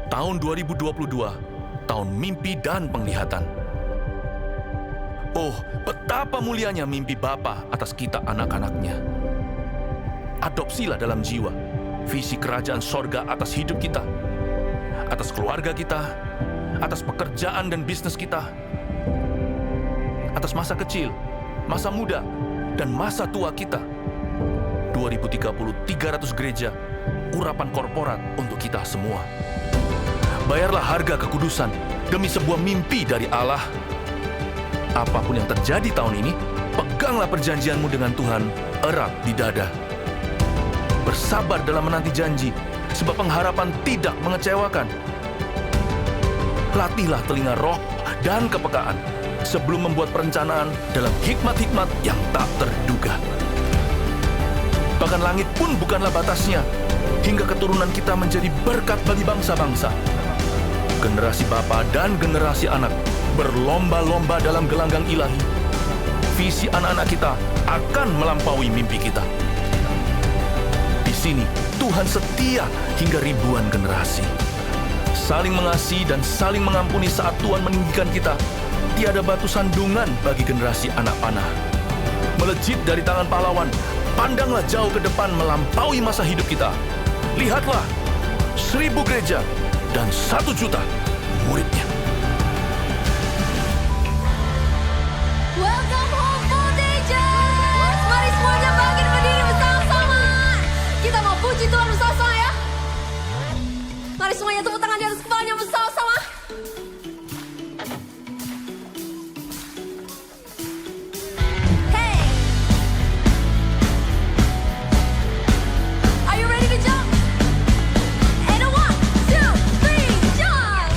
Tahun 2022, tahun mimpi dan penglihatan. Oh, betapa mulianya mimpi Bapa atas kita anak-anaknya. Adopsilah dalam jiwa visi kerajaan sorga atas hidup kita, atas keluarga kita, atas pekerjaan dan bisnis kita, atas masa kecil, masa muda, dan masa tua kita. 2030, 300 gereja, urapan korporat untuk kita semua. Bayarlah harga kekudusan demi sebuah mimpi dari Allah. Apapun yang terjadi tahun ini, peganglah perjanjianmu dengan Tuhan erat di dada. Bersabar dalam menanti janji, sebab pengharapan tidak mengecewakan. Latihlah telinga roh dan kepekaan sebelum membuat perencanaan dalam hikmat-hikmat yang tak terduga. Bahkan langit pun bukanlah batasnya, hingga keturunan kita menjadi berkat bagi bangsa-bangsa. Generasi bapa dan generasi anak berlomba-lomba dalam gelanggang ilahi. Visi anak-anak kita akan melampaui mimpi kita. Di sini, Tuhan setia hingga ribuan generasi. Saling mengasihi dan saling mengampuni saat Tuhan meninggikan kita. Tiada batu sandungan bagi generasi anak panah. Melejit dari tangan pahlawan, pandanglah jauh ke depan melampaui masa hidup kita. Lihatlah, 1000 gereja dan 1 juta muridnya. Welcome home, Voltagers! Mari semuanya bangkit berdiri bersama-sama. Kita mau puji Tuhan bersama-sama ya. Mari semuanya tepuk tangan di atas kepalanya bersama-sama. Hey! Are you ready to jump? And a 1, 2, 3, jump!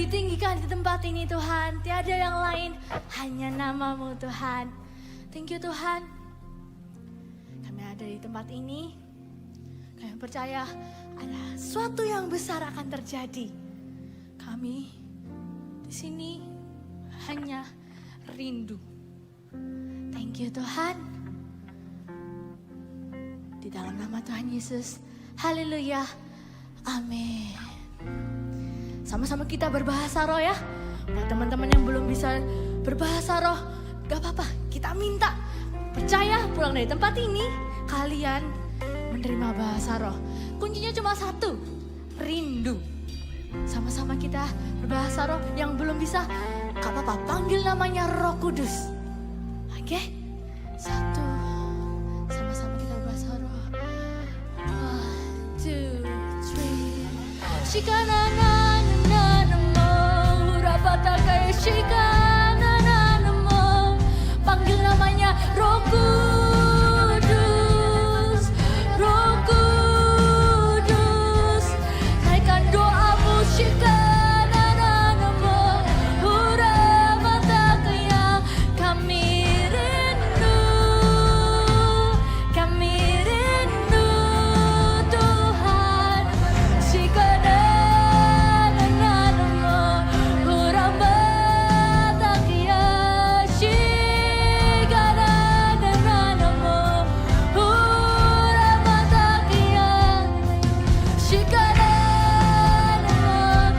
ditinggikan di tempat ini Tuhan. Tiada yang lain, hanya nama-Mu Tuhan. Thank you Tuhan. Kami ada di tempat ini. Kami percaya ada sesuatu yang besar akan terjadi. Kami di sini hanya rindu. Thank you Tuhan. Di dalam nama Tuhan Yesus. Haleluya. Amin. Sama-sama kita berbahasa roh ya. Buat teman-teman yang belum bisa berbahasa roh, gak apa-apa, kita minta. Percaya pulang dari tempat ini, kalian menerima bahasa roh. Kuncinya cuma satu, rindu. Sama-sama kita berbahasa roh. Yang belum bisa, gak apa-apa, panggil namanya Roh Kudus. Oke? Satu, sama-sama kita berbahasa roh. 1, 2, 3. Shikanana. Panggil namanya Roh Kudus, Roh Kudus. Naikkan doamu, Shikananamo, Urabatakaya. Kami rindu Tuhan. Shikananamo, Urabatakaya.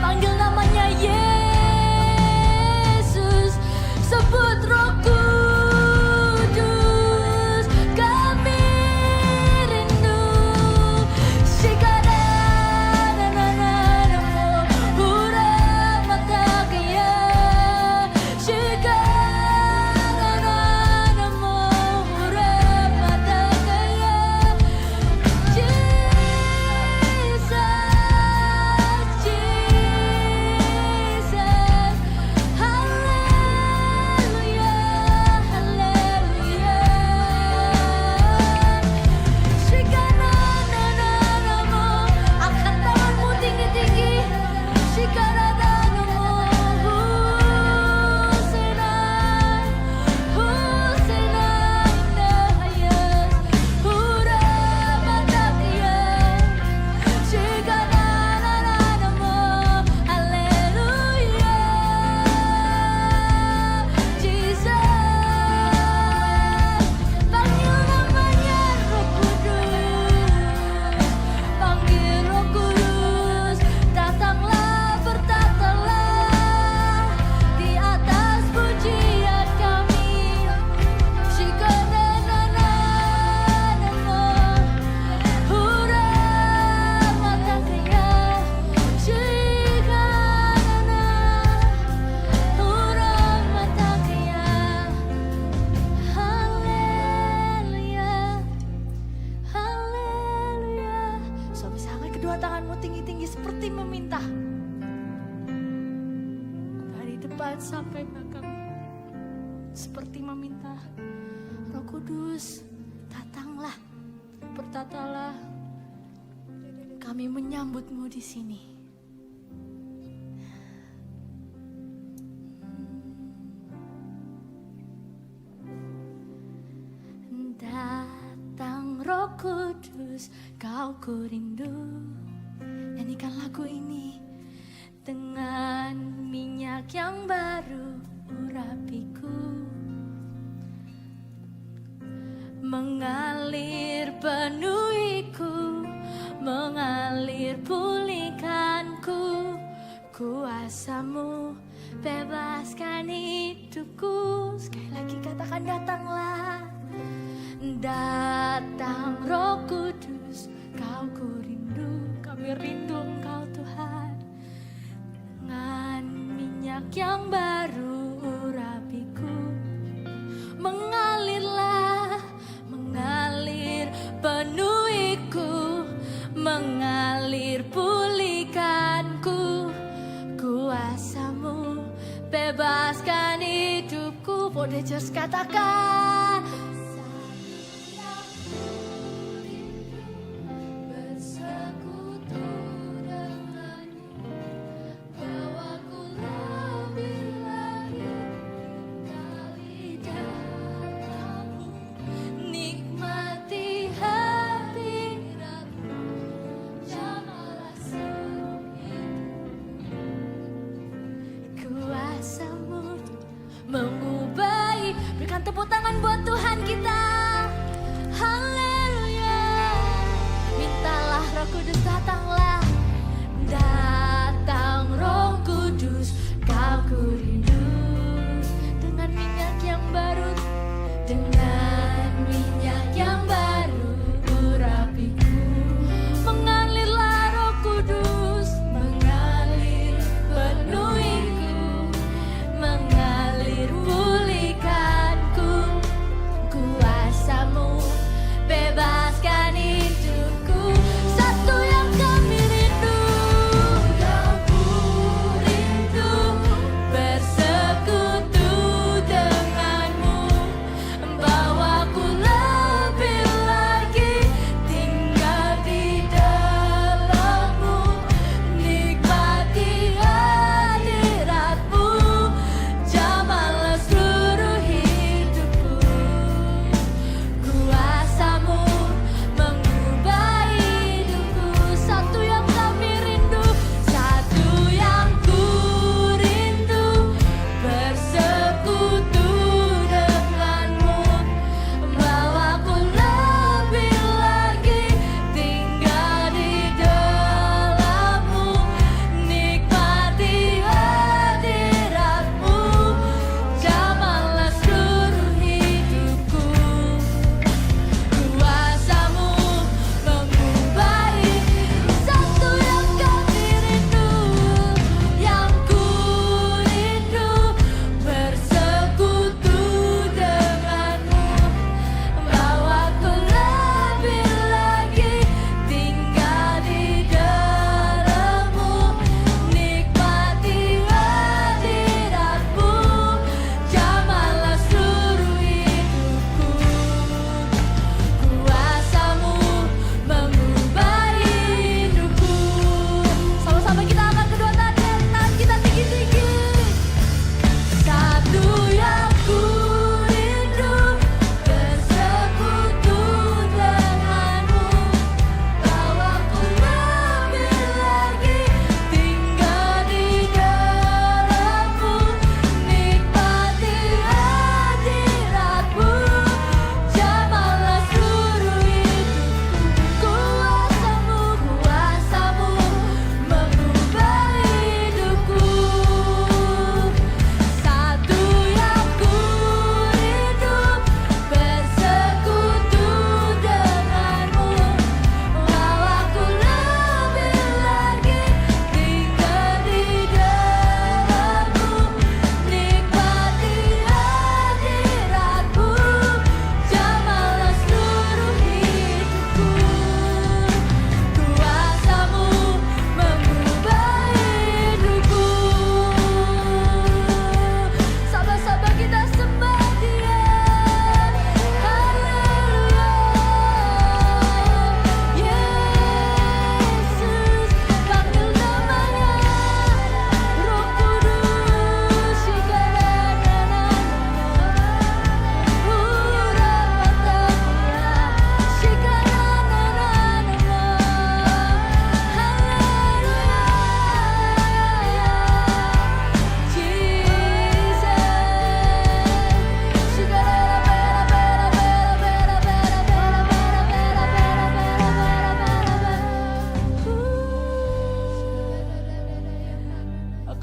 Panggil namanya Yesus, sebut Roh Kudus. Kami rindu. Shikananamo, Urabatakaya. Shikananamo, Urabatakaya. Jesus, hallelujah, hallelujah. Shikananamo, angkat tanganmu tinggi-tinggi. Shikananamo, Hosana, Hosana indah hayat, Urabatakaya. Shikananamo, haleluya. Jesus, panggil namanya Roh Kudus. Panggil Roh Kudus, datanglah bertatalah di atas pujian kami. Shikananamo, Urabatakaya. Shikananamo, Urabatakaya. Haleluya, haleluya. So, bisa angkat kedua tanganmu tinggi-tinggi seperti meminta. Dari depan sampai belakang, seperti meminta. Roh Kudus, datanglah, bertatalah. Kami menyambutmu di sini. Datang Roh Kudus, kau ku rindu. Nyanyikan lagu ini. Dengan minyak yang baru urapiku, mengalir penuhiku, mengalir pulihkanku. Kuasamu bebaskan hidupku. Sekali lagi katakan datanglah. Datang Roh Kudus, kau ku rindu. Kami rindu Engkau Tuhan. Dengan minyak yang baru urapiku, mengalirlah, mengalir penuhiku, mengalir pulihkanku. Kuasamu bebaskan hidupku. Podejers katakan. Bersekutu denganmu, bawaku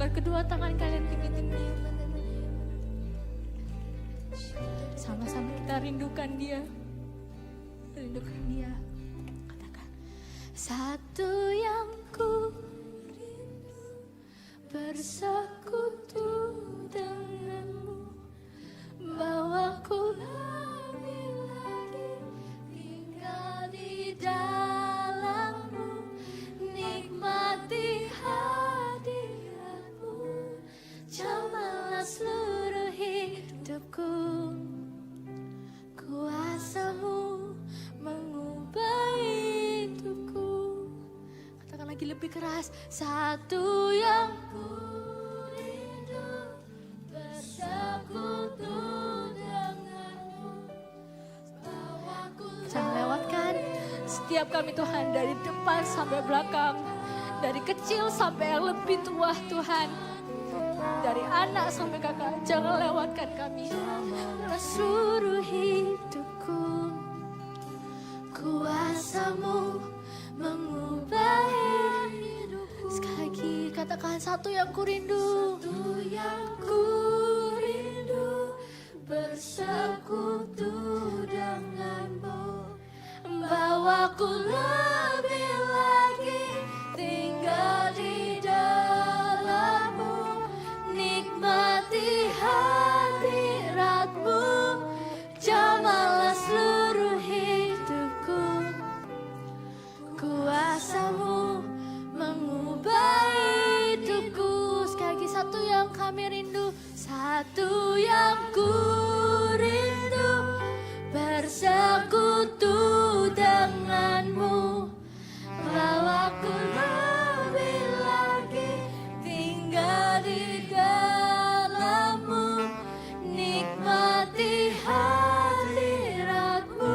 Angkat kedua tangan kalian tinggi-tinggi. Sama-sama kita rindukan dia. Rindukan dia. Katakan. Satu yang ku rindu bersekutu denganmu, bawaku lebih lagi tinggal di dalammu, nikmati hadiratmu, jamalah seluruh hidupku. Kuasamu mengubah hidupku. Katakan lagi lebih keras. Satu yang ku rindu bersekutu denganmu, bawaku. Jangan lewatkan setiap kami Tuhan, dari depan sampai belakang, dari kecil sampai yang lebih tua Tuhan, dari anak sampai kakak. Jangan lewatkan kami. Seluruh hidupku, kuasamu mengubah hidupku. Sekali lagi katakan, satu yang ku rindu. Satu yang ku rindu bersekutu denganmu, bawaku lebih lagi tinggal di dalammu, nikmati hadiratmu, jamalah seluruh hidupku. Kuasamu mengubah hidupku. Sekali lagi, satu yang kami rindu. Satu yang ku rindu bersekutu denganmu, bawaku lebih lagi tinggal di dalammu, nikmati hadiratmu,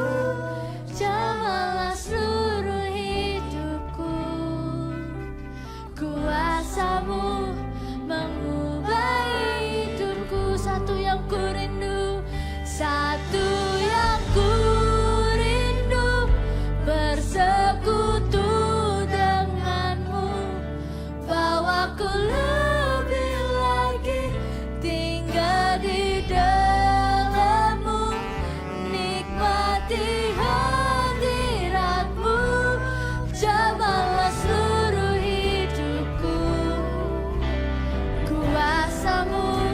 jamalah seluruh hidupku. Kuasamu mengubah hidupku. Satu yang ku rindu. Satu yang ku rindu bersekutu denganmu, bawaku lebih lagi tinggal di dalammu, nikmati hadiratmu, jamalah seluruh hidupku. Kuasamu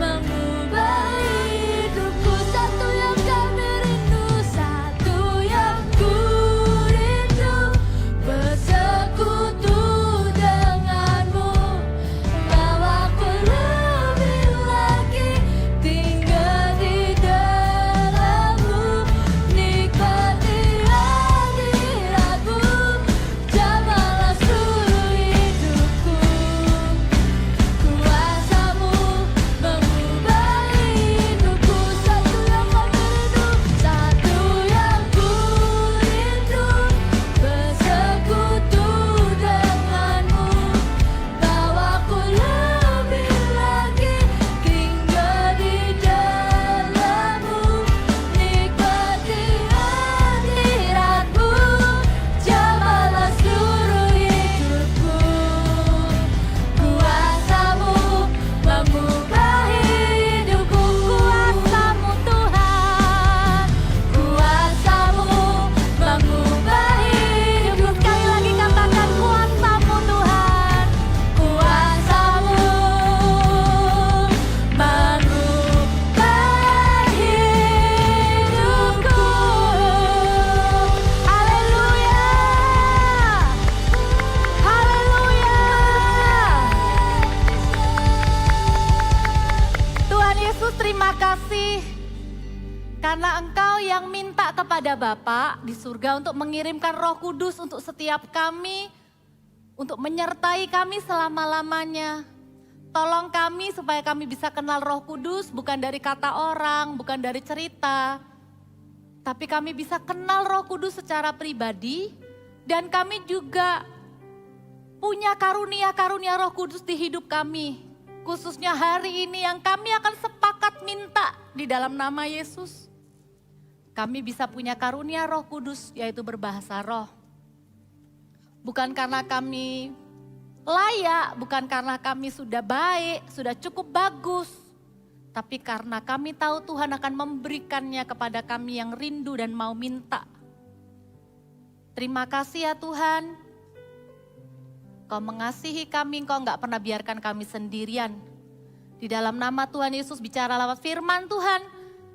mengubah hidupku. Satu yang kami rindu. Satu yang ku rindu bersekutu denganmu, bawaku lebih lagi tinggal di dalammu, nikmati hadiratmu, jamalah seluruh hidupku. Kuasamu mengubah hidupku. Satu yang kami rindu. Satu yang ku rindu bersekutu denganmu, bawaku lebih lagi tinggal di dalammu, nikmati hadiratmu, jamalah seluruh hidupku. Kuasamu mengubah hidupku. Kuasamu Tuhan, kuasamu mengubah hidupku. Sekali lagi katakan, kuasamu Tuhan, kuasamu mengubah hidupku. Haleluya, haleluya. Tuhan Yesus, terima kasih karena Engkau yang minta kepada Bapa di surga untuk mengirimkan Roh Kudus untuk setiap kami, untuk menyertai kami selama-lamanya. Tolong kami supaya kami bisa kenal Roh Kudus bukan dari kata orang, bukan dari cerita, tapi kami bisa kenal Roh Kudus secara pribadi, dan kami juga punya karunia-karunia Roh Kudus di hidup kami. Khususnya hari ini yang kami akan sepakat minta di dalam nama Yesus. Kami bisa punya karunia Roh Kudus, yaitu berbahasa roh. Bukan karena kami layak, bukan karena kami sudah baik, sudah cukup bagus. Tapi karena kami tahu Tuhan akan memberikannya kepada kami yang rindu dan mau minta. Terima kasih ya Tuhan. Kau mengasihi kami, Kau gak pernah biarkan kami sendirian. Di dalam nama Tuhan Yesus bicara lewat firman Tuhan.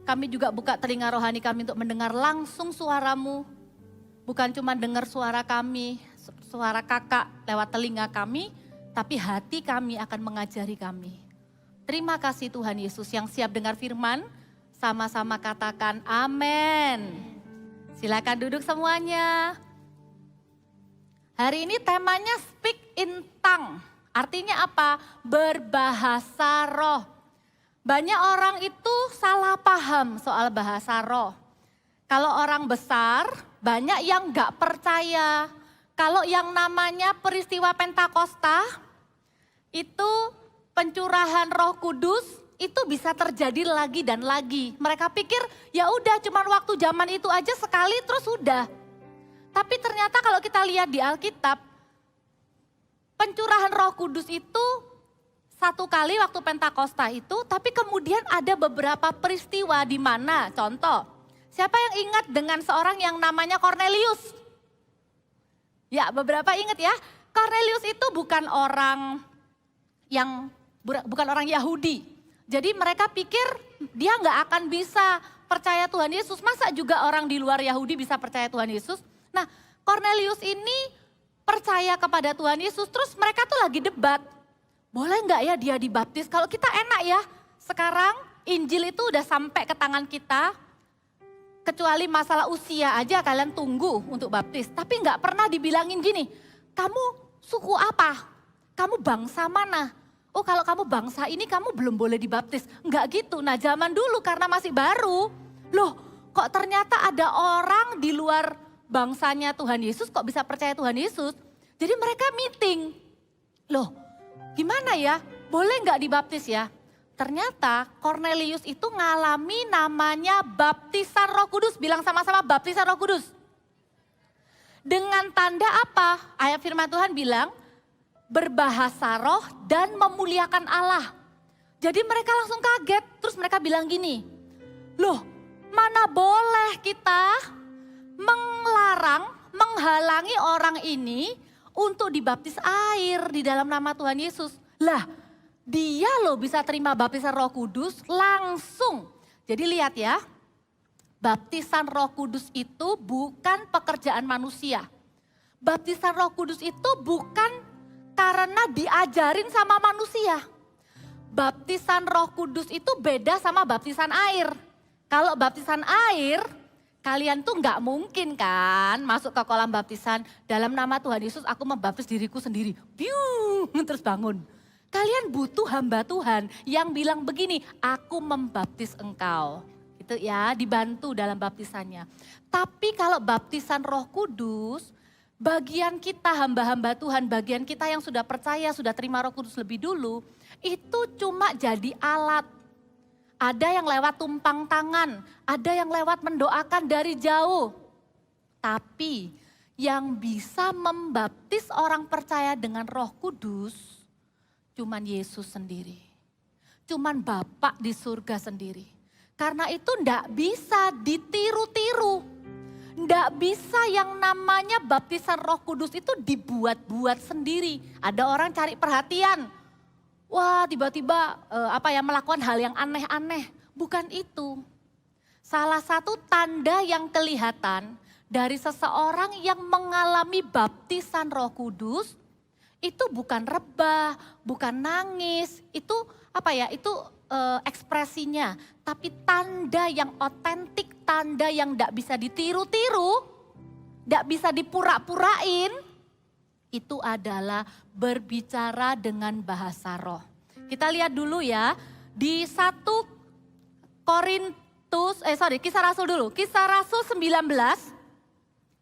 Kami juga buka telinga rohani kami untuk mendengar langsung suara-Mu. Bukan cuma dengar suara kami, suara kakak lewat telinga kami, tapi hati kami akan mengajari kami. Terima kasih Tuhan Yesus yang siap dengar firman, sama-sama katakan amin. Silakan duduk semuanya. Hari ini temanya speak in tongue, artinya apa? Berbahasa roh. Banyak orang itu salah paham soal bahasa roh. Kalau orang besar, banyak yang gak percaya. Kalau yang namanya peristiwa Pentakosta, itu pencurahan Roh Kudus, itu bisa terjadi lagi dan lagi. Mereka pikir ya udah cuman waktu zaman itu aja sekali terus udah. Tapi ternyata kalau kita lihat di Alkitab, pencurahan Roh Kudus itu satu kali waktu Pentakosta itu, tapi kemudian ada beberapa peristiwa di mana, contoh, siapa yang ingat dengan seorang yang namanya Kornelius? Ya, beberapa ingat ya. Kornelius itu bukan orang Yahudi. Jadi mereka pikir dia nggak akan bisa percaya Tuhan Yesus. Masa juga orang di luar Yahudi bisa percaya Tuhan Yesus? Nah, Kornelius ini percaya kepada Tuhan Yesus. Terus mereka tuh lagi debat. Boleh nggak ya dia dibaptis? Kalau kita enak ya. Sekarang Injil itu udah sampai ke tangan kita. Kecuali masalah usia aja kalian tunggu untuk baptis. Tapi nggak pernah dibilangin gini, kamu suku apa? Kamu bangsa mana? Oh kalau kamu bangsa ini kamu belum boleh dibaptis. Nggak gitu, nah zaman dulu karena masih baru. Loh kok ternyata ada orang di luar bangsanya Tuhan Yesus kok bisa percaya Tuhan Yesus. Jadi mereka meeting. Loh gimana ya, boleh nggak dibaptis ya? Ternyata Kornelius itu ngalami namanya baptisan Roh Kudus. Bilang sama-sama baptisan Roh Kudus. Dengan tanda apa? Ayat firman Tuhan bilang berbahasa roh dan memuliakan Allah. Jadi mereka langsung kaget. Terus mereka bilang gini, loh mana boleh kita menghalangi orang ini untuk dibaptis air di dalam nama Tuhan Yesus. Lah dia loh bisa terima baptisan Roh Kudus langsung. Jadi lihat ya, baptisan Roh Kudus itu bukan pekerjaan manusia. Baptisan Roh Kudus itu bukan karena diajarin sama manusia. Baptisan Roh Kudus itu beda sama baptisan air. Kalau baptisan air, kalian tuh nggak mungkin kan masuk ke kolam baptisan dalam nama Tuhan Yesus aku membaptis diriku sendiri. Biu, terus bangun. Kalian butuh hamba Tuhan yang bilang begini, aku membaptis engkau. Itu ya, dibantu dalam baptisannya. Tapi kalau baptisan Roh Kudus, bagian kita hamba-hamba Tuhan, bagian kita yang sudah percaya, sudah terima Roh Kudus lebih dulu, itu cuma jadi alat. Ada yang lewat tumpang tangan, ada yang lewat mendoakan dari jauh. Tapi yang bisa membaptis orang percaya dengan Roh Kudus, cuman Yesus sendiri. Cuman Bapa di surga sendiri. Karena itu ndak bisa ditiru-tiru. Ndak bisa yang namanya baptisan Roh Kudus itu dibuat-buat sendiri. Ada orang cari perhatian. Wah tiba-tiba melakukan hal yang aneh-aneh. Bukan itu. Salah satu tanda yang kelihatan dari seseorang yang mengalami baptisan Roh Kudus, itu bukan rebah, bukan nangis, itu ekspresinya. Tapi tanda yang otentik, tanda yang tidak bisa ditiru-tiru, tidak bisa dipura-purain, itu adalah berbicara dengan bahasa roh. Kita lihat dulu ya, di Kisah Rasul dulu, Kisah Rasul 19.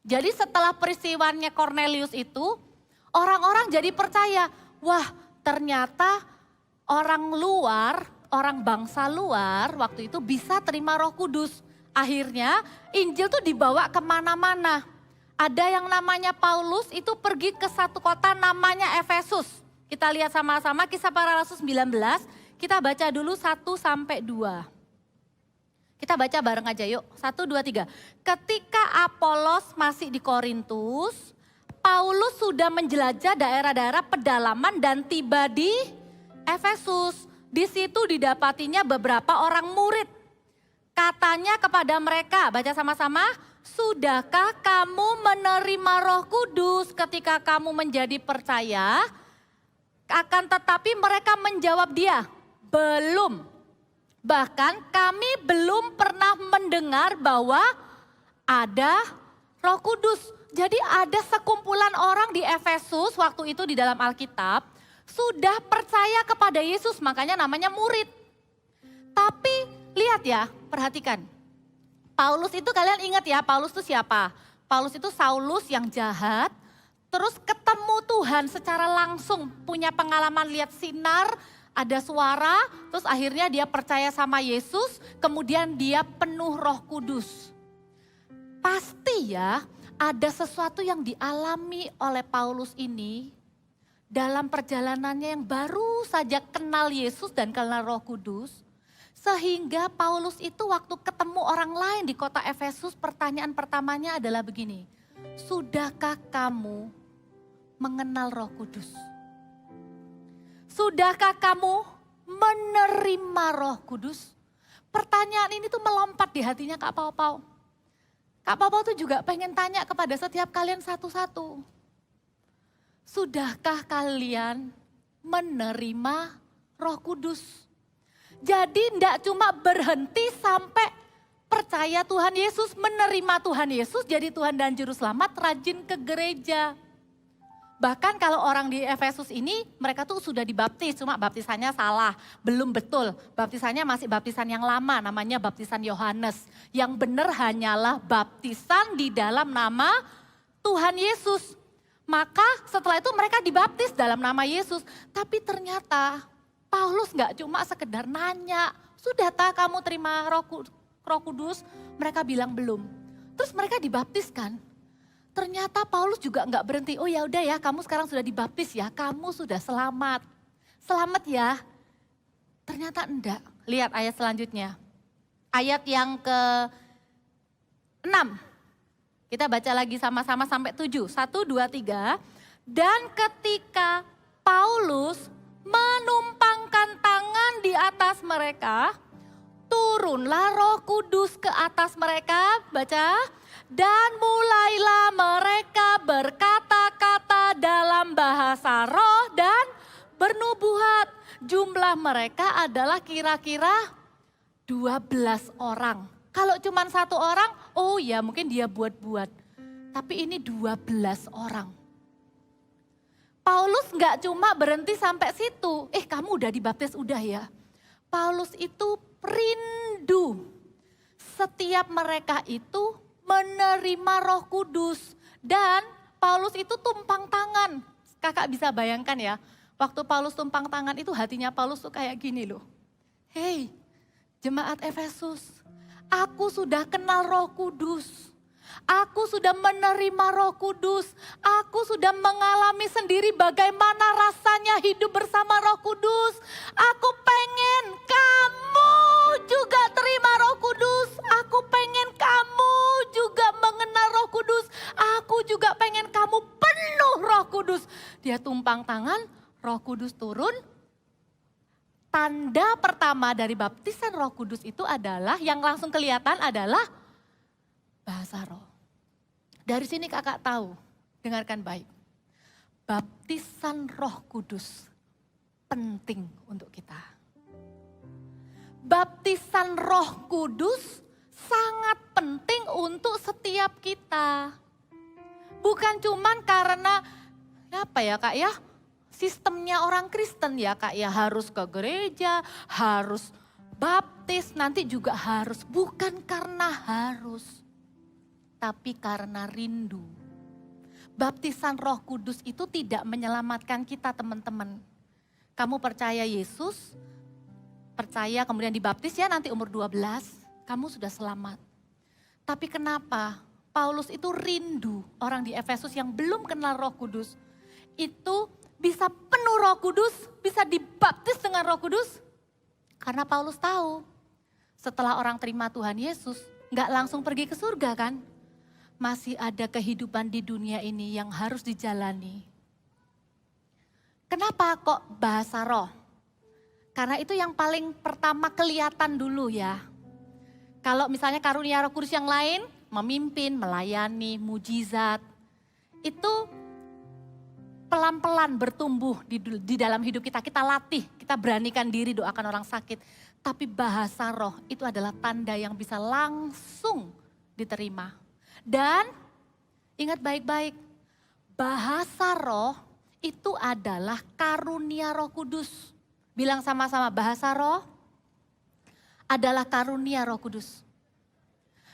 Jadi setelah peristiwanya Kornelius itu, orang-orang jadi percaya, wah ternyata orang bangsa luar waktu itu bisa terima Roh Kudus. Akhirnya Injil tuh dibawa kemana-mana. Ada yang namanya Paulus itu pergi ke satu kota namanya Efesus. Kita lihat sama-sama Kisah Para Rasul 19, kita baca dulu 1 sampai 2. Kita baca bareng aja yuk, 1, 2, 3. Ketika Apolos masih di Korintus, Paulus sudah menjelajah daerah-daerah pedalaman dan tiba di Efesus. Di situ didapatinya beberapa orang murid. Katanya kepada mereka, baca sama-sama, sudahkah kamu menerima Roh Kudus ketika kamu menjadi percaya? Akan tetapi mereka menjawab dia, belum. Bahkan kami belum pernah mendengar bahwa ada Roh Kudus. Jadi ada sekumpulan orang di Efesus waktu itu di dalam Alkitab sudah percaya kepada Yesus, makanya namanya murid. Tapi lihat ya, perhatikan. Paulus itu kalian ingat ya, Paulus itu siapa? Paulus itu Saulus yang jahat, terus ketemu Tuhan secara langsung, punya pengalaman lihat sinar, ada suara, terus akhirnya dia percaya sama Yesus, kemudian dia penuh Roh Kudus. Pasti ya, ada sesuatu yang dialami oleh Paulus ini dalam perjalanannya yang baru saja kenal Yesus dan kenal Roh Kudus. Sehingga Paulus itu waktu ketemu orang lain di kota Efesus, pertanyaan pertamanya adalah begini, sudahkah kamu mengenal Roh Kudus? Sudahkah kamu menerima Roh Kudus? Pertanyaan ini tuh melompat di hatinya Kak Pau-Pau. Kak Pau-Pau tuh juga pengen tanya kepada setiap kalian satu-satu. Sudahkah kalian menerima Roh Kudus? Jadi enggak cuma berhenti sampai percaya Tuhan Yesus, menerima Tuhan Yesus jadi Tuhan dan Juru Selamat, rajin ke gereja. Bahkan kalau orang di Efesus ini mereka tuh sudah dibaptis, cuma baptisannya salah, belum betul. Baptisannya masih baptisan yang lama, namanya baptisan Yohanes. Yang benar hanyalah baptisan di dalam nama Tuhan Yesus. Maka setelah itu mereka dibaptis dalam nama Yesus. Tapi ternyata Paulus gak cuma sekedar nanya, sudahkah kamu terima Roh Kudus? Mereka bilang belum. Terus mereka dibaptis kan? Ternyata Paulus juga enggak berhenti, oh ya udah ya kamu sekarang sudah dibaptis ya, kamu sudah selamat. Selamat ya. Ternyata enggak. Lihat ayat selanjutnya. Ayat yang ke-6. Kita baca lagi sama-sama sampai 7. 1, 2, 3. Dan ketika Paulus menumpangkan tangan di atas mereka, turunlah Roh Kudus ke atas mereka, baca. Dan mulailah mereka berkata-kata dalam bahasa roh dan bernubuat. Jumlah mereka adalah kira-kira 12 orang. Kalau cuma 1 orang, oh ya mungkin dia buat-buat. Tapi ini 12 orang. Paulus nggak cuma berhenti sampai situ. Kamu udah dibaptis, udah ya. Paulus itu rindu setiap mereka itu menerima Roh Kudus. Dan Paulus itu tumpang tangan. Kakak bisa bayangkan ya, waktu Paulus tumpang tangan itu hatinya Paulus tuh kayak gini loh. Hei, jemaat Efesus, aku sudah kenal Roh Kudus. Aku sudah menerima Roh Kudus. Aku sudah mengalami sendiri bagaimana rasanya hidup bersama Roh Kudus. Aku pengen kamu juga terima Roh Kudus. Aku pengen kamu juga mengenal Roh Kudus. Aku juga pengen kamu penuh Roh Kudus. Dia tumpang tangan, Roh Kudus turun. Tanda pertama dari baptisan Roh Kudus itu adalah, yang langsung kelihatan adalah bahasa roh. Dari sini kakak tahu, dengarkan baik. Baptisan Roh Kudus penting untuk kita. Baptisan Roh Kudus sangat penting untuk setiap kita. Bukan cuman karena apa ya Kak ya, sistemnya orang Kristen ya Kak ya, harus ke gereja, harus baptis, nanti juga harus. Bukan karena harus, tapi karena rindu. Baptisan Roh Kudus itu tidak menyelamatkan kita teman-teman. Kamu percaya Yesus, percaya kemudian dibaptis ya nanti umur 12, kamu sudah selamat. Tapi kenapa Paulus itu rindu orang di Efesus yang belum kenal Roh Kudus itu bisa penuh Roh Kudus, bisa dibaptis dengan Roh Kudus? Karena Paulus tahu, setelah orang terima Tuhan Yesus, nggak langsung pergi ke surga kan? Masih ada kehidupan di dunia ini yang harus dijalani. Kenapa kok bahasa roh? Karena itu yang paling pertama kelihatan dulu ya. Kalau misalnya karunia Roh Kudus yang lain, memimpin, melayani, mujizat, itu pelan-pelan bertumbuh di dalam hidup kita. Kita latih, kita beranikan diri doakan orang sakit. Tapi bahasa roh itu adalah tanda yang bisa langsung diterima. Dan ingat baik-baik, bahasa roh itu adalah karunia Roh Kudus. Bilang sama-sama, bahasa roh adalah karunia Roh Kudus.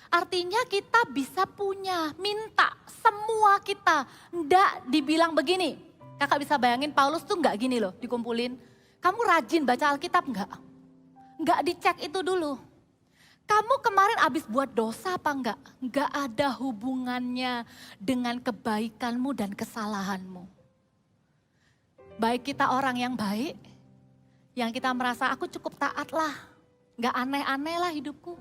Artinya kita bisa punya, minta semua kita. Enggak dibilang begini. Kakak bisa bayangin Paulus tuh enggak gini loh dikumpulin. Kamu rajin baca Alkitab enggak? Enggak dicek itu dulu. Kamu kemarin habis buat dosa apa enggak? Enggak ada hubungannya dengan kebaikanmu dan kesalahanmu. Baik kita orang yang baik, yang kita merasa aku cukup taat lah. Enggak aneh-aneh lah hidupku.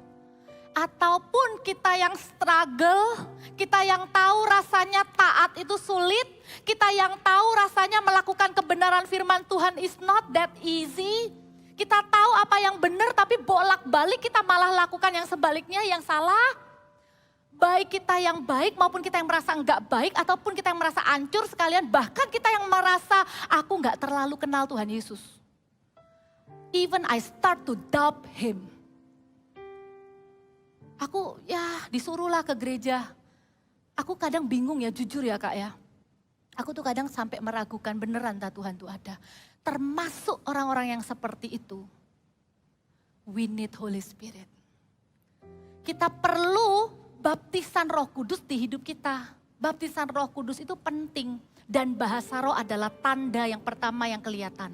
Ataupun kita yang struggle, kita yang tahu rasanya taat itu sulit, kita yang tahu rasanya melakukan kebenaran firman Tuhan is not that easy. Kita tahu apa yang benar tapi bolak-balik kita malah lakukan yang sebaliknya, yang salah. Baik kita yang baik maupun kita yang merasa enggak baik ataupun kita yang merasa hancur sekalian, bahkan kita yang merasa aku enggak terlalu kenal Tuhan Yesus. Even I start to doubt Him. Aku ya disuruhlah ke gereja. Aku kadang bingung ya, jujur ya Kak ya. Aku tuh kadang sampai meragukan beneran tak Tuhan tuh ada. Termasuk orang-orang yang seperti itu. We need Holy Spirit. Kita perlu baptisan Roh Kudus di hidup kita. Baptisan Roh Kudus itu penting. Dan bahasa roh adalah tanda yang pertama yang kelihatan.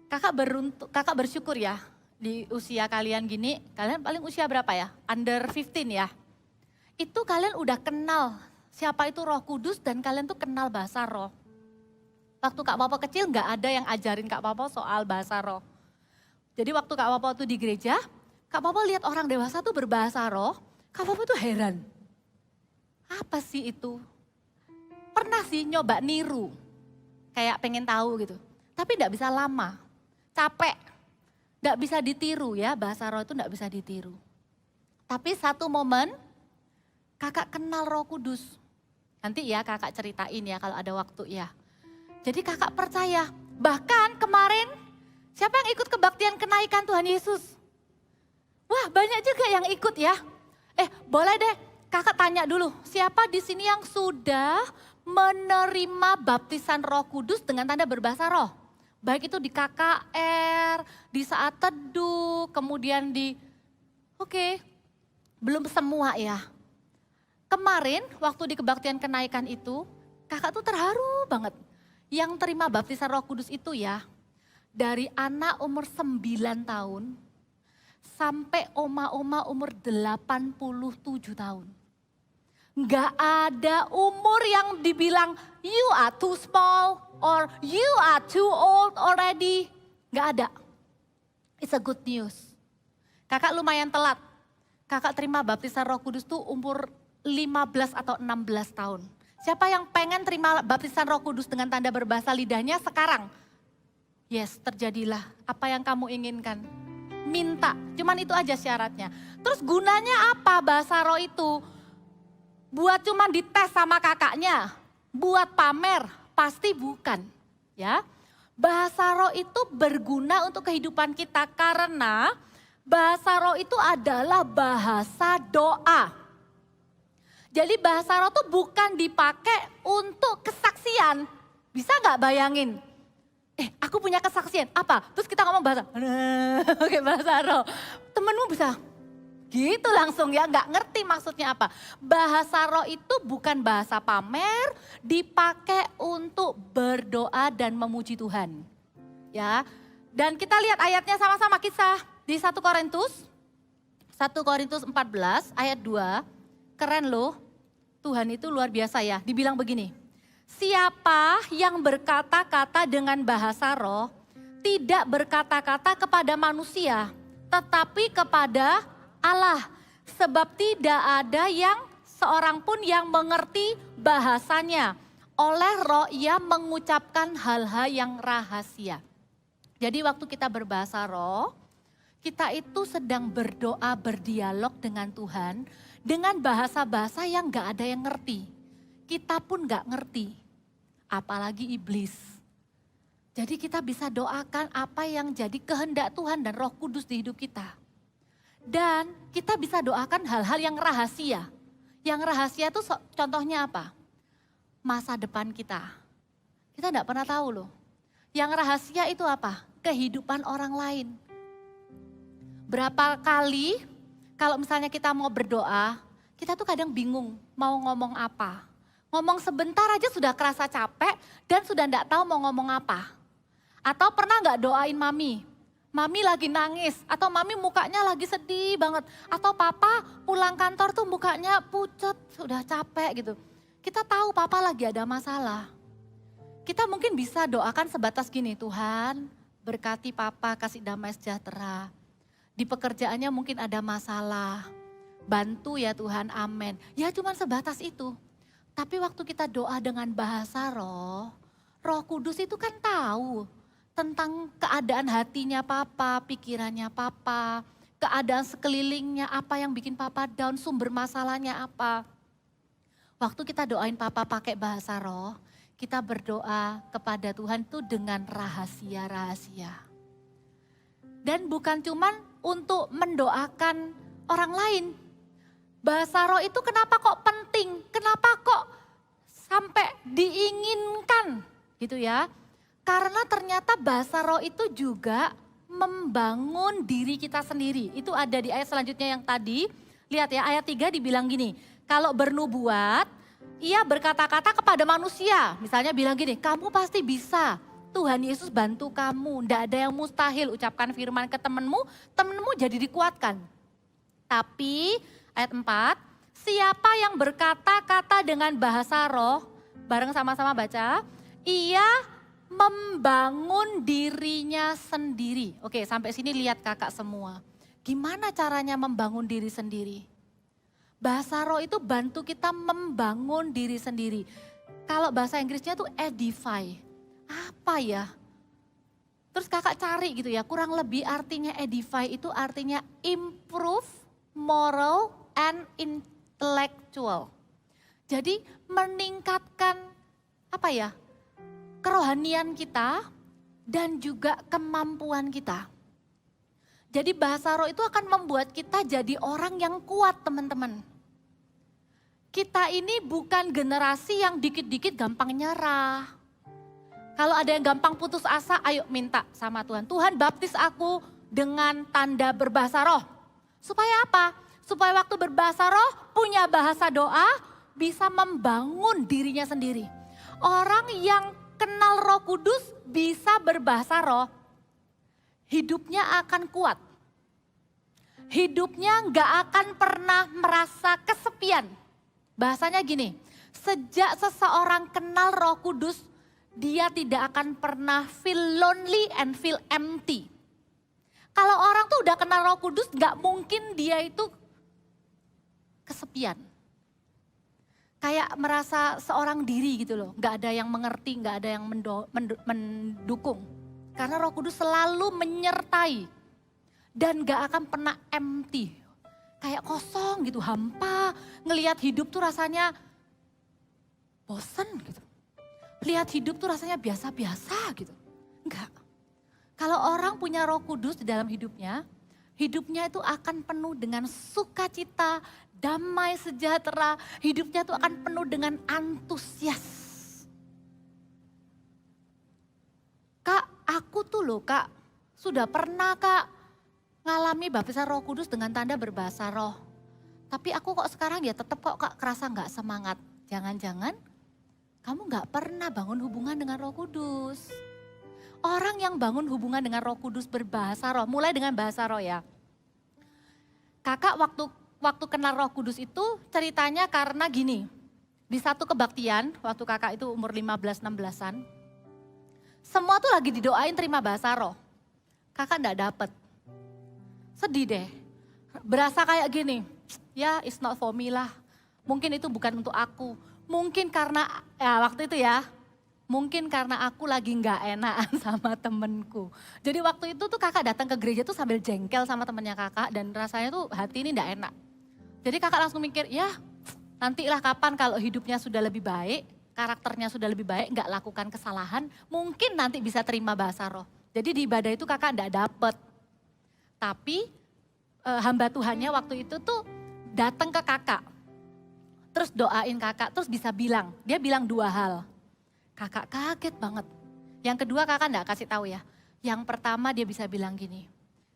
Kakak bersyukur ya. Di usia kalian gini, kalian paling usia berapa ya? Under 15 ya. Itu kalian udah kenal siapa itu Roh Kudus dan kalian tuh kenal bahasa roh. Waktu Kak Papa kecil nggak ada yang ajarin Kak Papa soal bahasa roh. Jadi waktu Kak Papa tuh di gereja, Kak Papa lihat orang dewasa tuh berbahasa roh, Kak Papa tuh heran. Apa sih itu? Pernah sih nyoba niru, kayak pengen tahu gitu. Tapi nggak bisa lama, capek. Nggak bisa ditiru ya, bahasa roh itu nggak bisa ditiru. Tapi satu momen, kakak kenal Roh Kudus. Nanti ya kakak ceritain ya kalau ada waktu ya. Jadi kakak percaya, bahkan kemarin siapa yang ikut kebaktian kenaikan Tuhan Yesus? Wah banyak juga yang ikut ya. Boleh deh kakak tanya dulu, siapa di sini yang sudah menerima baptisan Roh Kudus dengan tanda berbahasa roh? Baik itu di KKR, di saat teduh, kemudian belum semua ya. Kemarin waktu di kebaktian kenaikan itu, kakak tuh terharu banget. Yang terima baptisan Roh Kudus itu ya, dari anak umur 9 tahun, sampai oma-oma umur 87 tahun. Nggak ada umur yang dibilang you are too small or you are too old already. Nggak ada. It's a good news. Kakak lumayan telat. Kakak terima baptisan Roh Kudus tuh umur 15 atau 16 tahun. Siapa yang pengen terima baptisan Roh Kudus dengan tanda berbahasa lidahnya sekarang? Yes, terjadilah apa yang kamu inginkan. Minta, cuman itu aja syaratnya. Terus gunanya apa bahasa roh itu? Buat cuman dites sama kakaknya, buat pamer, pasti bukan. Ya, bahasa roh itu berguna untuk kehidupan kita karena bahasa roh itu adalah bahasa doa. Jadi bahasa roh itu bukan dipakai untuk kesaksian. Bisa nggak bayangin? Aku punya kesaksian, apa? Terus kita ngomong bahasa, oke bahasa roh. Temenmu bisa gitu langsung ya, nggak ngerti maksudnya apa. Bahasa roh itu bukan bahasa pamer, dipakai untuk berdoa dan memuji Tuhan. Ya, dan kita lihat ayatnya sama-sama kisah di 1 Korintus 14 ayat 2, keren loh. Tuhan itu luar biasa ya, dibilang begini. Siapa yang berkata-kata dengan bahasa roh, tidak berkata-kata kepada manusia, tetapi kepada Allah. Sebab tidak ada yang seorang pun yang mengerti bahasanya. Oleh roh ia mengucapkan hal-hal yang rahasia. Jadi waktu kita berbahasa roh, kita itu sedang berdoa, berdialog dengan Tuhan dengan bahasa-bahasa yang gak ada yang ngerti. Kita pun gak ngerti, apalagi iblis. Jadi kita bisa doakan apa yang jadi kehendak Tuhan dan Roh Kudus di hidup kita. Dan kita bisa doakan hal-hal yang rahasia. Yang rahasia itu contohnya apa? Masa depan kita. Kita gak pernah tahu loh. Yang rahasia itu apa? Kehidupan orang lain. Berapa kali kalau misalnya kita mau berdoa, kita tuh kadang bingung mau ngomong apa. Ngomong sebentar aja sudah kerasa capek dan sudah enggak tahu mau ngomong apa. Atau pernah enggak doain mami? Mami lagi nangis atau mami mukanya lagi sedih banget. Atau papa pulang kantor tuh mukanya pucat, sudah capek gitu. Kita tahu papa lagi ada masalah. Kita mungkin bisa doakan sebatas gini, Tuhan berkati papa, kasih damai sejahtera. Di pekerjaannya mungkin ada masalah. Bantu ya Tuhan, amin. Ya cuman sebatas itu. Tapi waktu kita doa dengan bahasa roh, Roh Kudus itu kan tahu tentang keadaan hatinya papa, pikirannya papa, keadaan sekelilingnya, apa yang bikin papa down, sumber masalahnya apa. Waktu kita doain papa pakai bahasa roh, kita berdoa kepada Tuhan itu dengan rahasia-rahasia. Dan bukan cuman untuk mendoakan orang lain. Bahasa roh itu kenapa kok penting? Kenapa kok sampai diinginkan gitu ya? Karena ternyata bahasa roh itu juga membangun diri kita sendiri. Itu ada di ayat selanjutnya yang tadi. Lihat ya, ayat 3 dibilang gini. Kalau bernubuat, ia berkata-kata kepada manusia. Misalnya bilang gini, kamu pasti bisa. Tuhan Yesus bantu kamu. Tidak ada yang mustahil. Ucapkan firman ke temanmu, temanmu jadi dikuatkan. Tapi ayat 4, siapa yang berkata-kata dengan bahasa roh, bareng sama-sama baca, ia membangun dirinya sendiri. Oke, sampai sini lihat kakak semua. Gimana caranya membangun diri sendiri? Bahasa roh itu bantu kita membangun diri sendiri. Kalau bahasa Inggrisnya tuh edify. Apa ya? Terus kakak cari gitu ya, kurang lebih artinya edify itu artinya improve moral and intellectual. Jadi meningkatkan apa ya? Kerohanian kita dan juga kemampuan kita. Jadi bahasa roh itu akan membuat kita jadi orang yang kuat teman-teman. Kita ini bukan generasi yang dikit-dikit gampang nyerah. Kalau ada yang gampang putus asa, ayo minta sama Tuhan. Tuhan baptis aku dengan tanda berbahasa roh. Supaya apa? Supaya waktu berbahasa roh punya bahasa doa bisa membangun dirinya sendiri. Orang yang kenal Roh Kudus bisa berbahasa roh, hidupnya akan kuat. Hidupnya gak akan pernah merasa kesepian. Bahasanya gini, sejak seseorang kenal Roh Kudus, dia tidak akan pernah feel lonely and feel empty. Kalau orang tuh udah kenal Roh Kudus, gak mungkin dia itu kesepian. Kayak merasa seorang diri gitu loh, gak ada yang mengerti, gak ada yang mendukung. Karena Roh Kudus selalu menyertai dan gak akan pernah empty. Kayak kosong gitu, hampa, ngelihat hidup tuh rasanya bosen gitu. Lihat hidup tuh rasanya biasa-biasa gitu, enggak. Kalau orang punya Roh Kudus di dalam hidupnya itu akan penuh dengan sukacita, damai sejahtera, hidupnya itu akan penuh dengan antusias. Kak, aku tuh loh kak, sudah pernah kak ngalami baptisan Roh Kudus dengan tanda berbahasa roh. Tapi aku kok sekarang ya tetap kok kak kerasa gak semangat. Jangan-jangan kamu gak pernah bangun hubungan dengan Roh Kudus. Orang yang bangun hubungan dengan Roh Kudus berbahasa roh, mulai dengan bahasa roh ya. Kakak waktu kenal Roh Kudus itu ceritanya karena gini. Di satu kebaktian, waktu kakak itu umur 15-16an, semua tuh lagi didoain terima bahasa roh. Kakak enggak dapet. Sedih deh. Berasa kayak gini, ya it's not for me lah. Mungkin itu bukan untuk aku. Mungkin karena, ya waktu itu ya, mungkin karena aku lagi nggak enakan sama temenku. Jadi waktu itu tuh kakak datang ke gereja tuh sambil jengkel sama temennya kakak dan rasanya tuh hati ini nggak enak. Jadi kakak langsung mikir, ya nantilah kapan kalau hidupnya sudah lebih baik, karakternya sudah lebih baik, nggak lakukan kesalahan, mungkin nanti bisa terima bahasa roh. Jadi di ibadah itu kakak nggak dapet. Tapi hamba Tuhannya waktu itu tuh datang ke kakak. Terus doain kakak, terus bisa bilang, dia bilang 2 hal. Kakak kaget banget. Yang kedua kakak enggak kasih tahu ya. Yang pertama dia bisa bilang gini,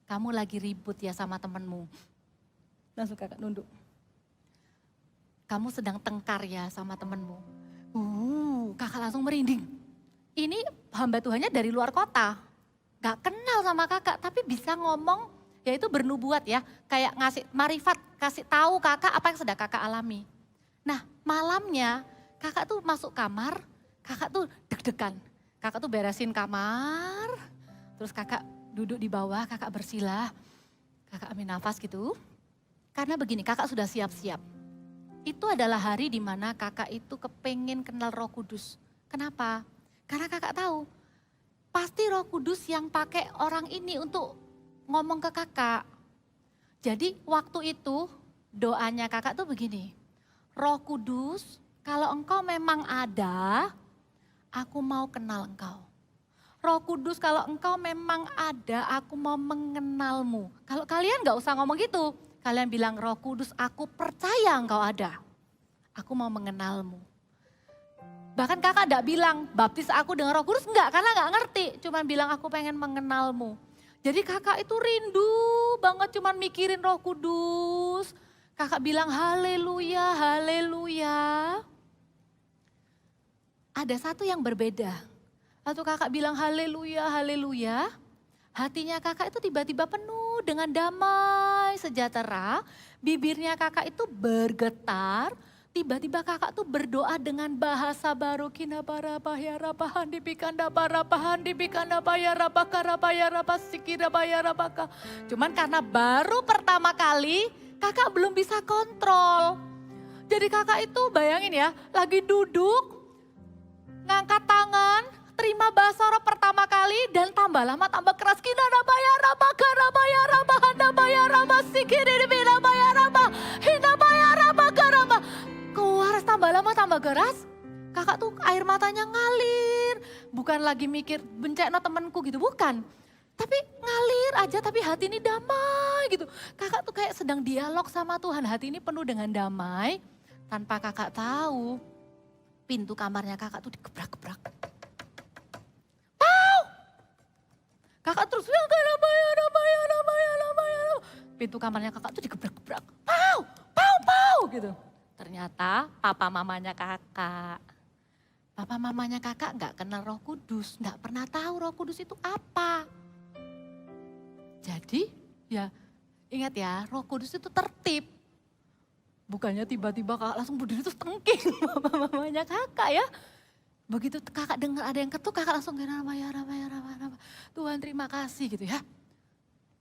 kamu lagi ribut ya sama temenmu. Langsung kakak nunduk. Kamu sedang tengkar ya sama temenmu. Kakak langsung merinding. Ini hamba Tuhannya dari luar kota. Gak kenal sama kakak, tapi bisa ngomong, yaitu bernubuat ya. Kayak ngasih marifat, kasih tahu kakak apa yang sedang kakak alami. Nah malamnya kakak tuh masuk kamar, kakak tuh deg-degan. Kakak tuh beresin kamar, terus kakak duduk di bawah, kakak bersila, kakak ambil nafas gitu. Karena begini, kakak sudah siap-siap. Itu adalah hari dimana kakak itu kepengen kenal Roh Kudus. Kenapa? Karena kakak tahu, pasti Roh Kudus yang pakai orang ini untuk ngomong ke kakak. Jadi waktu itu doanya kakak tuh begini, Roh Kudus, kalau engkau memang ada, aku mau kenal engkau. Roh Kudus, kalau engkau memang ada, aku mau mengenalmu. Kalau kalian gak usah ngomong gitu, kalian bilang Roh Kudus, aku percaya engkau ada. Aku mau mengenalmu. Bahkan kakak gak bilang, baptis aku dengan Roh Kudus, enggak, karena gak ngerti. Cuman bilang aku pengen mengenalmu. Jadi kakak itu rindu banget cuman mikirin Roh Kudus. Kakak bilang haleluya, haleluya. Ada satu yang berbeda. Waktu kakak bilang haleluya, haleluya. Hatinya kakak itu tiba-tiba penuh dengan damai sejahtera. Bibirnya kakak itu bergetar. Tiba-tiba kakak tuh berdoa dengan bahasa baru. Kina bara bahya rabahan dipikanda bara bahan dipikanda bahya rabaka rabaya rabasikira bahya rabaka. Cuman karena baru pertama kali kakak belum bisa kontrol. Jadi kakak itu bayangin ya, lagi duduk, ngangkat tangan, terima bahasa roh pertama kali dan tambah lama tambah keras. Kina rabaya rabaka rabaya rabahanda bahya rabasikira bahya rabah. Hina bahya rabaka rabah. Keluar tambah lama tambah keras. Kakak tuh air matanya ngalir. Bukan lagi mikir bencana temanku gitu, bukan. Tapi ngalir aja, tapi hati ini damai gitu. Kakak tuh kayak sedang dialog sama Tuhan, hati ini penuh dengan damai. Tanpa kakak tahu, pintu kamarnya kakak tuh digebrak-gebrak. Pau! Kakak terus bilang, pintu kamarnya kakak tuh digebrak-gebrak. Pau! Pau! Pau! Gitu. Ternyata papa mamanya kakak. Papa mamanya kakak gak kenal Roh Kudus, gak pernah tahu Roh Kudus itu apa. Jadi ya ingat ya, Roh Kudus itu tertib. Bukannya tiba-tiba kakak langsung berdiri terus tengking mamanya kakak ya. Begitu kakak dengar ada yang ketuk, kakak langsung Tuhan terima kasih gitu ya.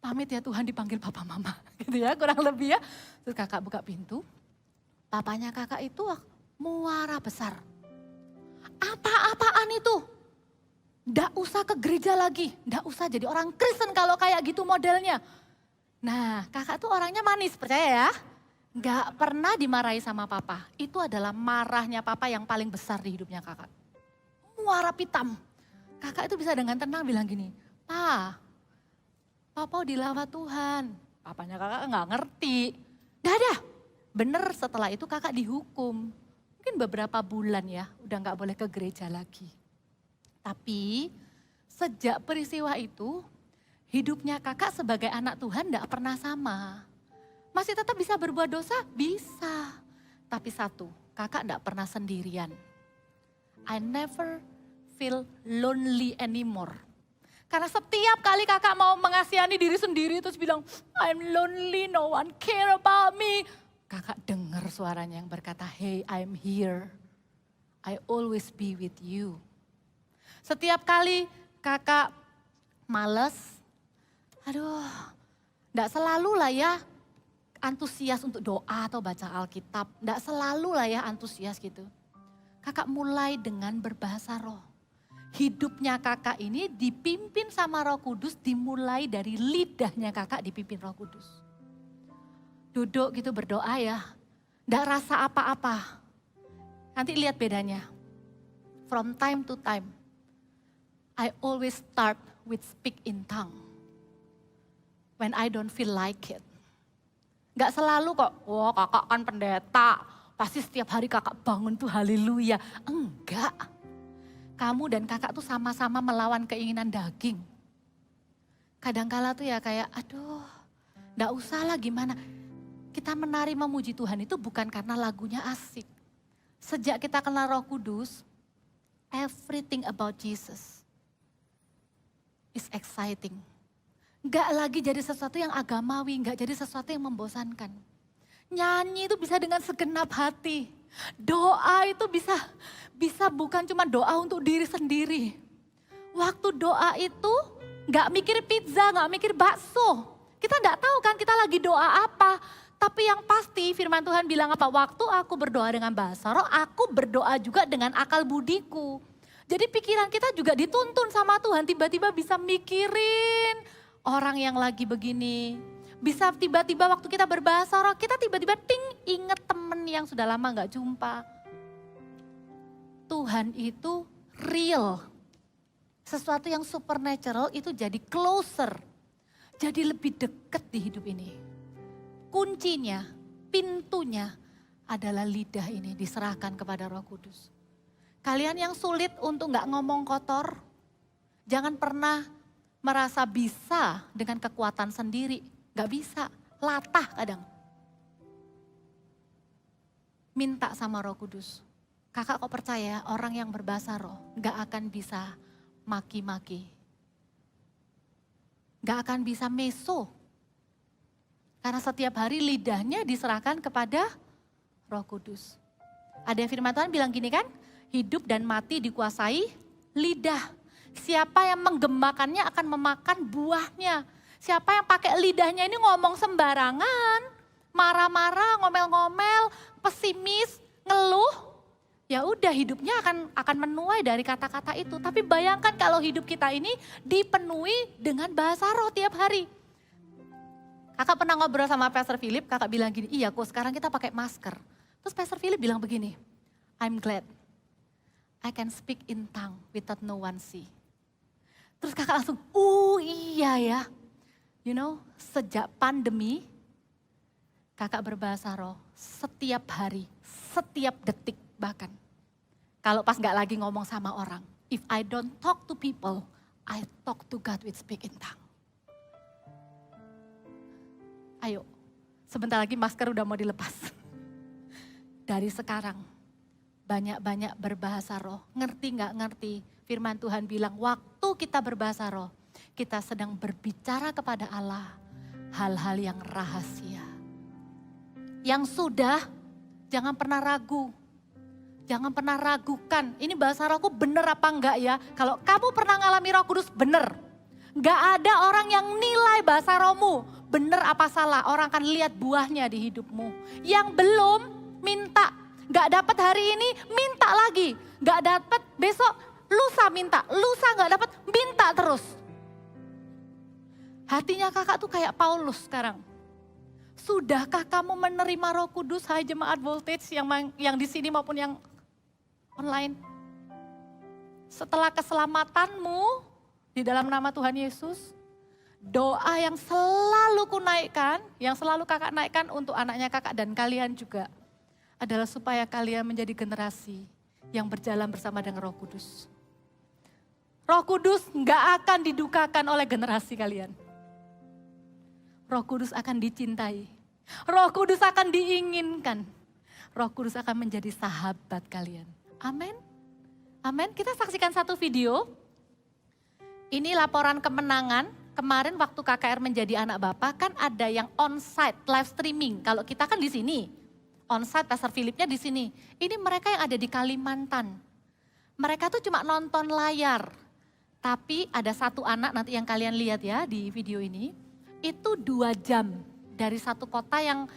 Pamit ya Tuhan, dipanggil papa mama gitu ya, kurang lebih ya. Terus kakak buka pintu, papanya kakak itu muara besar. Apa-apaan itu? Nggak usah ke gereja lagi, nggak usah jadi orang Kristen kalau kayak gitu modelnya. Nah kakak tuh orangnya manis, percaya ya. Nggak pernah dimarahi sama papa. Itu adalah marahnya papa yang paling besar di hidupnya kakak. Muara pitam. Kakak itu bisa dengan tenang bilang gini, Papa dilawan Tuhan. Papanya kakak nggak ngerti. Nggak ada. Bener setelah itu kakak dihukum. Mungkin beberapa bulan ya, udah nggak boleh ke gereja lagi. Tapi sejak peristiwa itu, hidupnya kakak sebagai anak Tuhan gak pernah sama. Masih tetap bisa berbuat dosa? Bisa. Tapi satu, kakak gak pernah sendirian. I never feel lonely anymore. Karena setiap kali kakak mau mengasihani diri sendiri terus bilang, I'm lonely, no one care about me. Kakak dengar suaranya yang berkata, hey I'm here. I always be with you. Setiap kali kakak males, aduh, enggak selalu lah ya antusias untuk doa atau baca Alkitab. Enggak selalu lah ya antusias gitu. Kakak mulai dengan berbahasa roh. Hidupnya kakak ini dipimpin sama Roh Kudus, dimulai dari lidahnya kakak dipimpin Roh Kudus. Duduk gitu berdoa ya, enggak rasa apa-apa. Nanti lihat bedanya. From time to time, I always start with speak in tongue. When I don't feel like it. Gak selalu kok, wah kakak kan pendeta, pasti setiap hari kakak bangun tuh haleluya. Enggak. Kamu dan kakak tuh sama-sama melawan keinginan daging. Kadangkala tuh ya kayak, aduh, gak usah lah gimana. Kita menari memuji Tuhan itu bukan karena lagunya asik. Sejak kita kenal Roh Kudus, everything about Jesus is exciting. Gak lagi jadi sesuatu yang agamawi, gak jadi sesuatu yang membosankan. Nyanyi itu bisa dengan segenap hati. Doa itu bisa bukan cuma doa untuk diri sendiri. Waktu doa itu gak mikir pizza, gak mikir bakso. Kita gak tahu kan kita lagi doa apa. Tapi yang pasti firman Tuhan bilang apa? Waktu aku berdoa dengan bahasa roh, aku berdoa juga dengan akal budiku. Jadi pikiran kita juga dituntun sama Tuhan, tiba-tiba bisa mikirin orang yang lagi begini. Bisa tiba-tiba waktu kita berbahasa roh, kita tiba-tiba inget temen yang sudah lama gak jumpa. Tuhan itu real. Sesuatu yang supernatural itu jadi closer. Jadi lebih dekat di hidup ini. Kuncinya, pintunya adalah lidah ini diserahkan kepada Roh Kudus. Kalian yang sulit untuk gak ngomong kotor, jangan pernah merasa bisa dengan kekuatan sendiri. Gak bisa, latah kadang. Minta sama Roh Kudus. Kakak kok percaya orang yang berbahasa roh gak akan bisa maki-maki. Gak akan bisa meso. Karena setiap hari lidahnya diserahkan kepada Roh Kudus. Ada firman Tuhan bilang gini kan, hidup dan mati dikuasai lidah. Siapa yang menggemakannya akan memakan buahnya. Siapa yang pakai lidahnya ini ngomong sembarangan, marah-marah, ngomel-ngomel, pesimis, ngeluh, ya udah hidupnya akan menuai dari kata-kata itu. Tapi bayangkan kalau hidup kita ini dipenuhi dengan bahasa roh tiap hari. Kakak pernah ngobrol sama Pastor Philip, kakak bilang gini, iya kok sekarang kita pakai masker. Terus Pastor Philip bilang begini, I'm glad I can speak in tongue without no one see. Terus kakak langsung, iya ya. You know, sejak pandemi, kakak berbahasa roh setiap hari, setiap detik bahkan. Kalau pas gak lagi ngomong sama orang, if I don't talk to people, I talk to God with speak in tongue. Ayo, sebentar lagi masker udah mau dilepas. Dari sekarang, banyak-banyak berbahasa roh. Ngerti gak ngerti? Firman Tuhan bilang, waktu kita berbahasa roh, kita sedang berbicara kepada Allah hal-hal yang rahasia. Yang sudah, jangan pernah ragu. Jangan pernah ragukan, ini bahasa rohku bener apa enggak ya? Kalau kamu pernah ngalami Roh Kudus, bener. Gak ada orang yang nilai bahasa rohmu, bener apa salah, orang akan lihat buahnya di hidupmu. Yang belum, minta. Gak dapat hari ini, minta lagi. Gak dapat besok, lusa minta. Lusa gak dapat, minta terus. Hatinya kakak tuh kayak Paulus sekarang. Sudahkah kamu menerima Roh Kudus, hai jemaat Voltage yang di sini maupun yang online? Setelah keselamatanmu di dalam nama Tuhan Yesus, doa yang selalu ku naikkan, yang selalu kakak naikkan untuk anaknya kakak dan kalian juga, adalah supaya kalian menjadi generasi yang berjalan bersama dengan Roh Kudus. Roh Kudus gak akan didukakan oleh generasi kalian. Roh Kudus akan dicintai. Roh Kudus akan diinginkan. Roh Kudus akan menjadi sahabat kalian. Amin. Amin. Kita saksikan satu video. Ini laporan kemenangan. Kemarin waktu KKR menjadi anak Bapak kan ada yang on-site live streaming. Kalau kita kan di sini. onsite Pastor Philipnya di sini. Ini mereka yang ada di Kalimantan. Mereka tuh cuma nonton layar. Tapi ada satu anak nanti yang kalian lihat ya di video ini. Itu 2 jam dari satu kota yang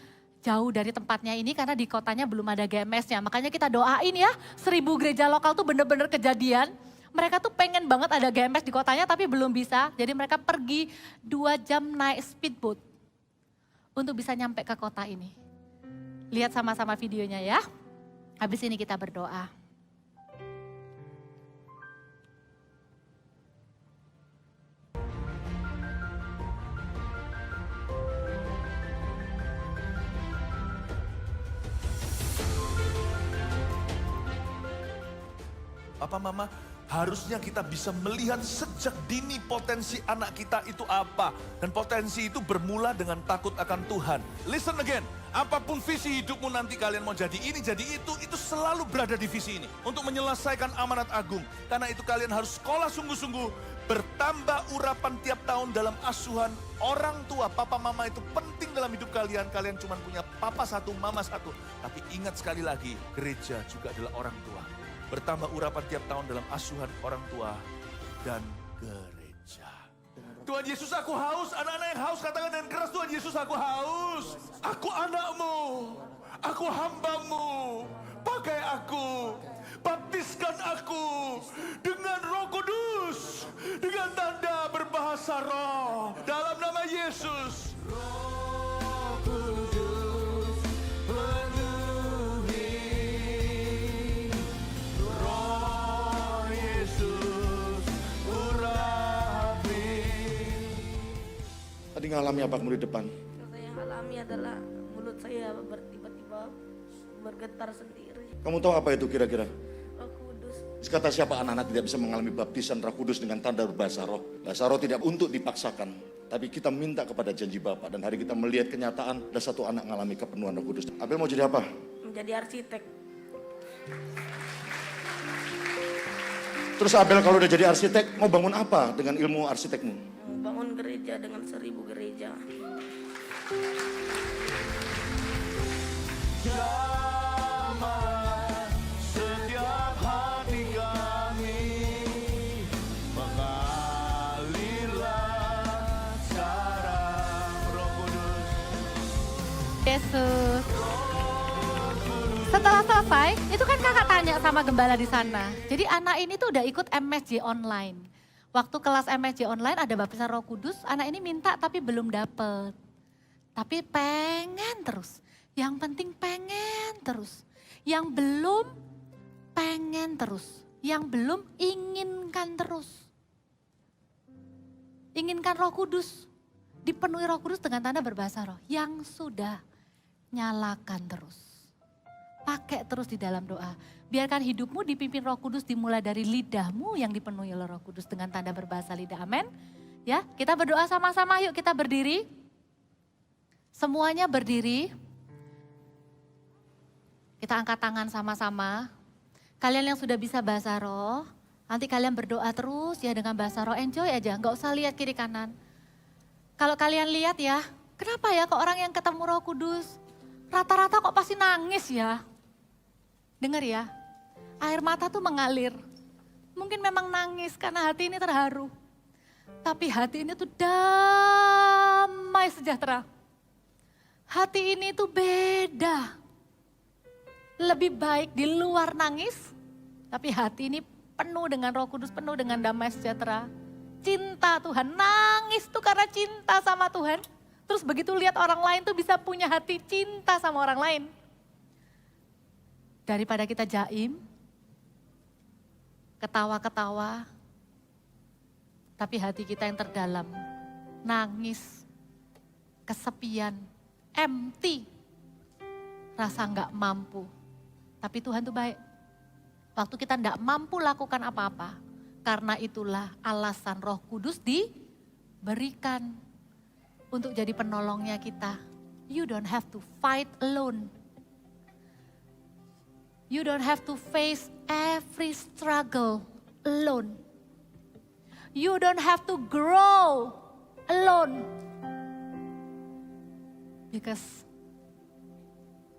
jauh dari tempatnya ini karena di kotanya belum ada GMS-nya. Makanya kita doain ya 1000 gereja lokal tuh bener-bener kejadian. Mereka tuh pengen banget ada GMS di kotanya tapi belum bisa. Jadi mereka pergi 2 jam naik speedboat untuk bisa nyampe ke kota ini. Lihat sama-sama videonya ya. Habis ini kita berdoa. Papa Mama, harusnya kita bisa melihat sejak dini potensi anak kita itu apa. Dan potensi itu bermula dengan takut akan Tuhan. Listen again, apapun visi hidupmu nanti kalian mau jadi ini, jadi itu selalu berada di visi ini. Untuk menyelesaikan amanat agung. Karena itu kalian harus sekolah sungguh-sungguh. Bertambah urapan tiap tahun dalam asuhan orang tua. Papa Mama itu penting dalam hidup kalian. Kalian cuma punya papa satu, mama satu. Tapi ingat sekali lagi, gereja juga adalah orang tua. Bertambah urapan tiap tahun dalam asuhan orang tua dan gereja. Tuhan Yesus, aku haus. Anak-anak yang haus katakan dengan keras, Tuhan Yesus, aku haus. Aku anakmu, aku hambamu. Pakai aku, baptiskan aku dengan Roh Kudus, dengan tanda berbahasa roh. Dalam nama Yesus. Roh Kudus penuhi. Tadi ngalami apa kamu di depan? Saya yang alami adalah mulut saya tiba-tiba bergetar sendiri. Kamu tahu apa itu kira-kira? Roh Kudus. Kata siapa anak-anak tidak bisa mengalami baptisan Roh Kudus dengan tanda berbahasa roh? Bahasa roh tidak untuk dipaksakan, tapi kita minta kepada janji Bapa. Dan hari kita melihat kenyataan, ada satu anak mengalami kepenuhan Roh Kudus. Abel mau jadi apa? Menjadi arsitek. Terus Abel kalau udah jadi arsitek, mau bangun apa dengan ilmu arsitekmu? Bangun gereja dengan 1000 gereja. Jamah setiap hati kami, mengalirlah sarang Roh Kudus. Yesus. Setelah selesai, itu kan kakak tanya sama gembala di sana. Jadi anak ini tuh udah ikut MSJ online. Waktu kelas MSJ online ada baptisan Roh Kudus, anak ini minta tapi belum dapet. Tapi pengen terus. Yang penting pengen terus. Yang belum pengen terus. Yang belum inginkan terus. Inginkan Roh Kudus. Dipenuhi Roh Kudus dengan tanda berbahasa roh. Yang sudah nyalakan terus. Pakai terus di dalam doa. Biarkan hidupmu dipimpin Roh Kudus dimulai dari lidahmu yang dipenuhi oleh Roh Kudus dengan tanda berbahasa lidah. Amin. Ya, kita berdoa sama-sama. Yuk kita berdiri. Semuanya berdiri. Kita angkat tangan sama-sama. Kalian yang sudah bisa bahasa roh, nanti kalian berdoa terus ya dengan bahasa roh. Enjoy aja, nggak usah lihat kiri kanan. Kalau kalian lihat ya, kenapa ya kok orang yang ketemu Roh Kudus rata-rata kok pasti nangis ya? Dengar ya, air mata tuh mengalir. Mungkin memang nangis karena hati ini terharu. Tapi hati ini tuh damai sejahtera. Hati ini tuh beda. Lebih baik di luar nangis, tapi hati ini penuh dengan Roh Kudus, penuh dengan damai sejahtera. Cinta Tuhan, nangis tuh karena cinta sama Tuhan. Terus begitu lihat orang lain tuh bisa punya hati cinta sama orang lain. Daripada kita jaim, ketawa-ketawa, tapi hati kita yang terdalam, nangis, kesepian, empty, rasa nggak mampu. Tapi Tuhan tuh baik. Waktu kita nggak mampu lakukan apa-apa, karena itulah alasan Roh Kudus diberikan untuk jadi penolongnya kita. You don't have to fight alone. You don't have to face every struggle alone. You don't have to grow alone. Because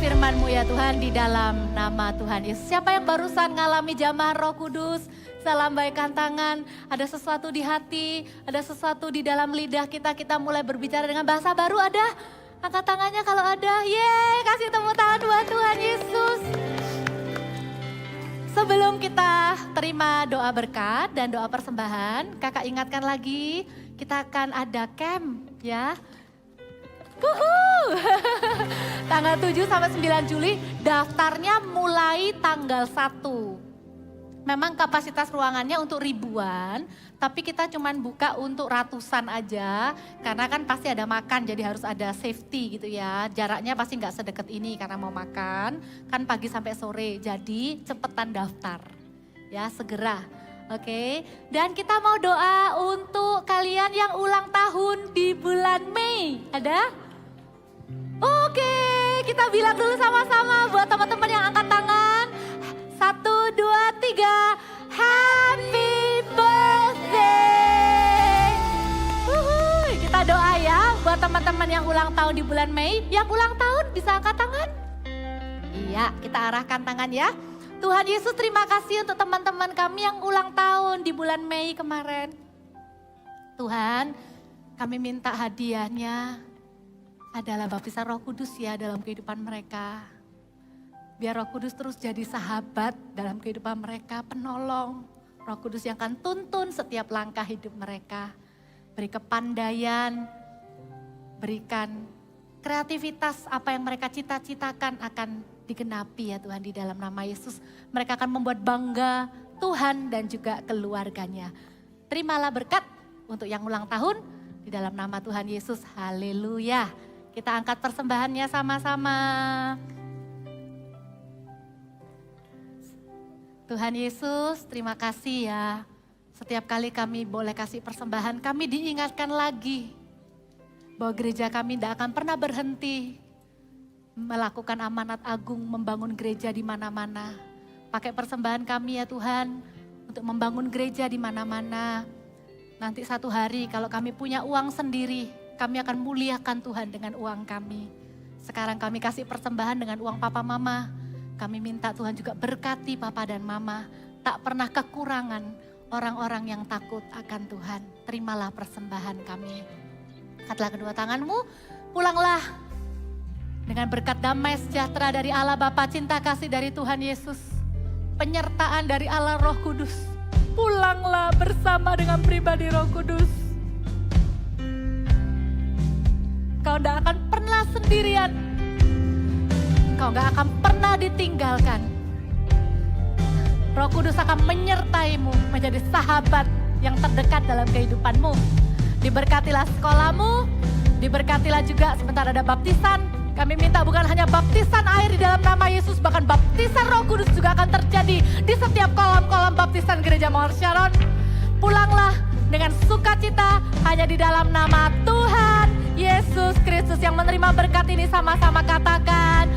firman-Mu ya Tuhan di dalam nama Tuhan Yesus. Siapa yang barusan ngalami jamahan Roh Kudus, saya lambaikan tangan, ada sesuatu di hati, ada sesuatu di dalam lidah kita, kita mulai berbicara dengan bahasa baru, ada? Angkat tangannya kalau ada, yeay, kasih tepuk tangan buat Tuhan Yesus. Sebelum kita terima doa berkat dan doa persembahan, kakak ingatkan lagi, kita akan ada camp ya. Tanggal 7 sampai 9 Juli, daftarnya mulai tanggal 1. Memang kapasitas ruangannya untuk ribuan, tapi kita cuman buka untuk ratusan aja. Karena kan pasti ada makan, jadi harus ada safety gitu ya. Jaraknya pasti nggak sedekat ini karena mau makan, kan pagi sampai sore. Jadi cepetan daftar, ya segera. Oke, dan kita mau doa untuk kalian yang ulang tahun di bulan Mei. Ada? Oke, kita bilang dulu sama-sama buat teman-teman yang angkat tangan. 1, 2, 3, Happy Birthday. Kita doa ya buat teman-teman yang ulang tahun di bulan Mei. Yang ulang tahun bisa angkat tangan? Iya, kita arahkan tangan ya. Tuhan Yesus, terima kasih untuk teman-teman kami yang ulang tahun di bulan Mei kemarin. Tuhan, kami minta hadiahnya adalah baptisan Roh Kudus ya dalam kehidupan mereka. Biar Roh Kudus terus jadi sahabat dalam kehidupan mereka, penolong. Roh Kudus yang akan tuntun setiap langkah hidup mereka. Beri kepandaian, berikan kreativitas apa yang mereka cita-citakan akan digenapi ya Tuhan di dalam nama Yesus. Mereka akan membuat bangga Tuhan dan juga keluarganya. Terimalah berkat untuk yang ulang tahun di dalam nama Tuhan Yesus. Haleluya. Kita angkat persembahannya sama-sama. Tuhan Yesus, terima kasih ya. Setiap kali kami boleh kasih persembahan, kami diingatkan lagi bahwa gereja kami tidak akan pernah berhenti melakukan amanat agung, membangun gereja di mana-mana. Pakai persembahan kami ya Tuhan, untuk membangun gereja di mana-mana. Nanti satu hari kalau kami punya uang sendiri, kami akan muliakan Tuhan dengan uang kami. Sekarang kami kasih persembahan dengan uang papa mama. Kami minta Tuhan juga berkati papa dan mama. Tak pernah kekurangan orang-orang yang takut akan Tuhan. Terimalah persembahan kami. Angkatlah kedua tanganmu, pulanglah dengan berkat damai sejahtera dari Allah Bapa, cinta kasih dari Tuhan Yesus, penyertaan dari Allah Roh Kudus. Pulanglah bersama dengan pribadi Roh Kudus. Kau tidak akan pernah sendirian. Kau gak akan pernah ditinggalkan. Roh Kudus akan menyertaimu menjadi sahabat yang terdekat dalam kehidupanmu. Diberkatilah sekolahmu, diberkatilah juga sebentar ada baptisan. Kami minta bukan hanya baptisan air di dalam nama Yesus, bahkan baptisan Roh Kudus juga akan terjadi di setiap kolam-kolam baptisan Gereja Mawar Sharon. Pulanglah dengan sukacita hanya di dalam nama Tuhan Yesus Kristus. Yang menerima berkat ini sama-sama katakan,